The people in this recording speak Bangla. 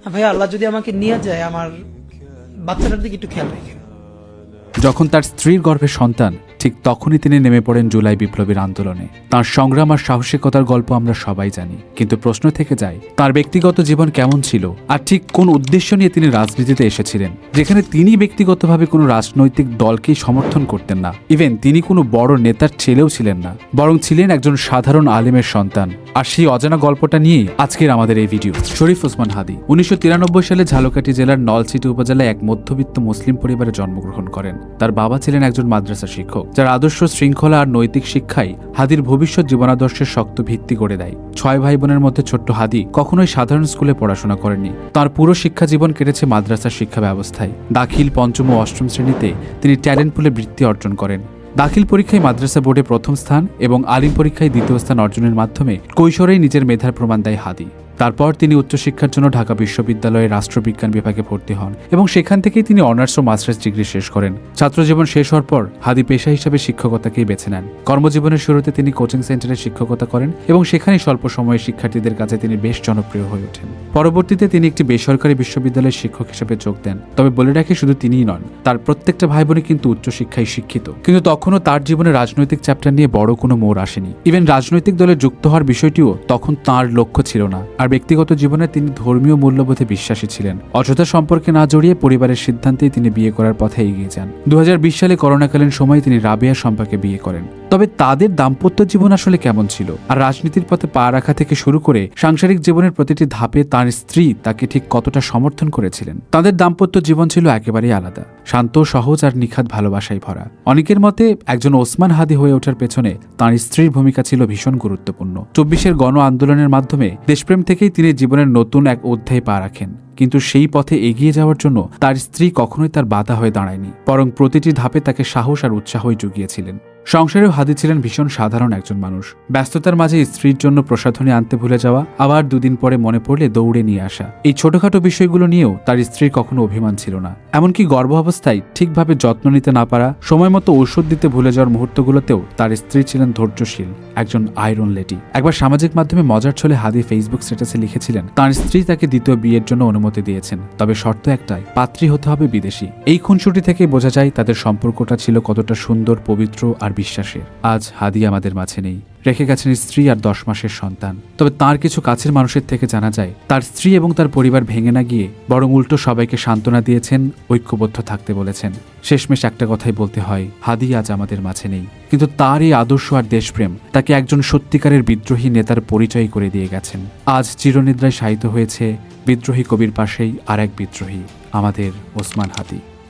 ভাই আল্লাহ যদি আমাকে নিয়ে যায়, আমার বাচ্চাটার দিকে একটু খেয়াল রাখেন। যখন তার স্ত্রীর গর্ভে সন্তান, ঠিক তখনই তিনি নেমে পড়েন জুলাই বিপ্লবীর আন্দোলনে। তার সংগ্রাম আর সাহসিকতার গল্প আমরা সবাই জানি, কিন্তু প্রশ্ন থেকে যায় তার ব্যক্তিগত জীবন কেমন ছিল আর ঠিক কোন উদ্দেশ্য নিয়ে তিনি রাজনীতিতে এসেছিলেন, যেখানে তিনি ব্যক্তিগতভাবে কোনো রাজনৈতিক দলকেই সমর্থন করতেন না। ইভেন তিনি কোনো বড় নেতার ছেলেও ছিলেন না, বরং ছিলেন একজন সাধারণ আলেমের সন্তান। আর সেই অজানা গল্পটা নিয়েই আজকের আমাদের এই ভিডিও। শরীফ ওসমান হাদী 1993 সালে ঝালকাঠি জেলার নলছিটি উপজেলায় এক মধ্যবিত্ত মুসলিম পরিবারে জন্মগ্রহণ করেন। তার বাবা ছিলেন একজন মাদ্রাসা শিক্ষক, যার আদর্শ, শৃঙ্খলা আর নৈতিক শিক্ষাই হাদীর ভবিষ্যৎ জীবনাদর্শের শক্ত ভিত্তি করে দেয়। 6 ভাই বোনের মধ্যে ছোট্ট হাদী কখনোই সাধারণ স্কুলে পড়াশোনা করেননি। তার পুরো শিক্ষা জীবন কেটেছে মাদ্রাসার শিক্ষা ব্যবস্থায়। দাখিল, পঞ্চম ও অষ্টম শ্রেণীতে তিনি ট্যালেন্ট পুলে বৃত্তি অর্জন করেন। দাখিল পরীক্ষায় মাদ্রাসা বোর্ডে প্রথম স্থান এবং আলিম পরীক্ষায় দ্বিতীয় স্থান অর্জনের মাধ্যমে কৈশোরেই নিজের মেধার প্রমাণ দেয় হাদী। তারপর তিনি উচ্চশিক্ষার জন্য ঢাকা বিশ্ববিদ্যালয়ের রাষ্ট্রবিজ্ঞান বিভাগে ভর্তি হন এবং সেখান থেকেই তিনি অনার্স ও মাস্টার্স ডিগ্রি শেষ করেন। ছাত্রজীবন শেষ হওয়ার পর হাদী পেশা হিসেবে শিক্ষকতাকেই বেছে নেন। কর্মজীবনের শুরুতে তিনি কোচিং সেন্টারে শিক্ষকতা করেন এবং সেখানেই স্বল্প সময়ে শিক্ষার্থীদের কাছে তিনি বেশ জনপ্রিয় হয়ে ওঠেন। পরবর্তীতে তিনি একটি বেসরকারি বিশ্ববিদ্যালয়ের শিক্ষক হিসেবে যোগ দেন। তবে বলে রাখি, শুধু তিনিই নন, তার প্রত্যেকটা ভাই বোনই কিন্তু উচ্চশিক্ষায় শিক্ষিত। কিন্তু তখনও তার জীবনে রাজনৈতিক চ্যাপ্টার নিয়ে বড় কোনো মোড় আসেনি। ইভেন রাজনৈতিক দলে যুক্ত হওয়ার বিষয়টিও তখন তার লক্ষ্য ছিল না। আর ব্যক্তিগত জীবনে তিনি ধর্মীয় মূল্যবোধে বিশ্বাসী ছিলেন। অযথা সম্পর্কে না জড়িয়ে পরিবারের সিদ্ধান্তেই তিনি বিয়ে করার পথে এগিয়ে যান। 2020 সালে করোনাকালীন সময়ে তিনি রাবেয়া শম্পাকে বিয়ে করেন। তবে তাদের দাম্পত্য জীবন আসলে কেমন ছিল, আর রাজনীতির পথে পা রাখা থেকে শুরু করে সাংসারিক জীবনের প্রতিটি ধাপে তার স্ত্রী তাকে ঠিক কতটা সমর্থন করেছিলেন? তাদের দাম্পত্য জীবন ছিল একেবারেই আলাদা, শান্ত, সহজ আর নিখাত ভালোবাসায় ভরা। অনেকের মতে একজন ওসমান হাদী হয়ে ওঠার পেছনে তাঁর স্ত্রীর ভূমিকা ছিল ভীষণ গুরুত্বপূর্ণ। 24-এর গণ আন্দোলনের মাধ্যমে দেশপ্রেম থেকেই তিনি জীবনের নতুন এক অধ্যায় পা রাখেন। কিন্তু সেই পথে এগিয়ে যাওয়ার জন্য তার স্ত্রী কখনোই তার বাধা হয়ে দাঁড়ায়নি, বরং প্রতিটি ধাপে তাকে সাহস আর উৎসাহই জুগিয়েছিলেন। সংসারেও হাদী ছিলেন ভীষণ সাধারণ একজন মানুষ। ব্যস্ততার মাঝে স্ত্রীর জন্য প্রসাধনী আনতে ভুলে যাওয়া, আবার দুদিন পরে মনে পড়লে দৌড়ে নিয়ে আসা, এই ছোটখাটো বিষয়গুলো নিয়েও তার স্ত্রীর কখনো অভিমান ছিল না। এমনকি গর্ভ অবস্থায় ঠিকভাবে যত্ন নিতে না পারা, সময় মতো ঔষধ দিতে ভুলে যাওয়ার মুহূর্তগুলোতেও তার স্ত্রী ছিলেন ধৈর্যশীল, একজন আয়রন লেডি। একবার সামাজিক মাধ্যমে মজার ছলে হাদী ফেসবুক স্ট্যাটাসে লিখেছিলেন তার স্ত্রী তাকে দ্বিতীয় বিয়ের জন্য অনুমতি দিয়েছেন, তবে শর্ত একটাই, পাত্রী হতে হবে বিদেশি। এই খুনসুটি থেকে বোঝা যায় তাদের সম্পর্কটা ছিল কতটা সুন্দর, পবিত্র আর বিশ্বাসের। আজ হাদী আমাদের মাঝে নেই, রেখে গেছেন স্ত্রী আর 10 মাসের সন্তান। তবে তার কিছু কাছের মানুষের থেকে জানা যায় তার স্ত্রী এবং তার পরিবার ভেঙে না গিয়ে বরং উল্টো সবাইকে সান্ত্বনা দিয়েছেন, ঐক্যবদ্ধ থাকতে বলেছেন। শেষমেশ একটা কথাই বলতে হয়, হাদী আজ আমাদের মাঝে নেই, কিন্তু তার এই আদর্শ আর দেশপ্রেম তাকে একজন সত্যিকারের বিদ্রোহী নেতার পরিচয় করে দিয়ে গেছেন। আজ চিরনিদ্রায় শায়িত হয়েছে বিদ্রোহী কবির পাশেই আর এক বিদ্রোহী, আমাদের ওসমান হাদী।